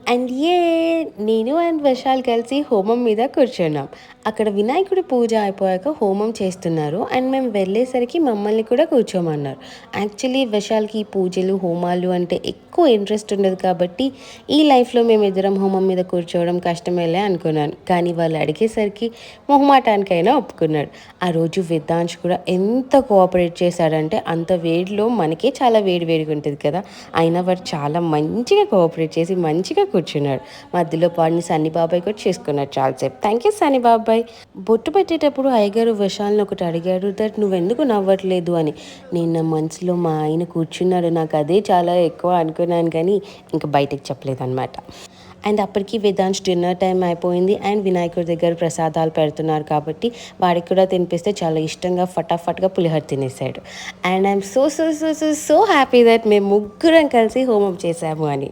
And నేను and వర్షాలు కలిసి హోమం మీద కూర్చున్నాం. అక్కడ వినాయకుడి పూజ అయిపోయాక హోమం చేస్తున్నారు. అండ్ మేము వెళ్ళేసరికి మమ్మల్ని కూడా కూర్చోమన్నారు. యాక్చువల్లీ వర్షాలకి ఈ పూజలు, హోమాలు అంటే ఎక్కువ ఇంట్రెస్ట్ ఉండదు కాబట్టి ఈ లైఫ్‌లో మేమిద్దరం హోమం మీద కూర్చోవడం కష్టమేలే అనుకున్నాను. కానీ వాళ్ళు అడిగేసరికి మొహమాటానికైనా ఒప్పుకున్నాడు. ఆ రోజు వేదాంశ్ కూడా ఎంత కోఆపరేట్ చేశాడంటే అంత వేడిలో మనకే చాలా వేడి వేడిగా ఉంటది కదా! అయినా వాడు చాలా మంచిగా కోఆపరేట్ చేసి మంచిగా కూర్చున్నాడు. మధ్యలో పాడిని సన్ని బాబాయ్ కూడా చేసుకున్నాడు చాలాసేపు. థ్యాంక్ యూ సన్ని బాబాయ్. బొట్టు పెట్టేటప్పుడు అయ్యగారు విశాల్ని ఒకటి అడిగాడు దట్ నువ్వెందుకు నవ్వట్లేదు అని. నేను నా మనసులో మా ఆయన కూర్చున్నాడు నాకు అదే చాలా ఎక్కువ అనుకున్నాను కానీ ఇంకా బయటకు చెప్పలేదన్నమాట. అండ్ అప్పటికి వేదాంశ్ డిన్నర్ టైం అయిపోయింది అండ్ వినాయకుడి దగ్గర ప్రసాదాలు పెడుతున్నారు కాబట్టి వాడికి కూడా తినిపిస్తే చాలా ఇష్టంగా ఫటాఫట్గా పులిహోర తినేసాడు. And I'm so so so so so happy that మేము ముగ్గురం కలిసి హోమం చేసాము అని.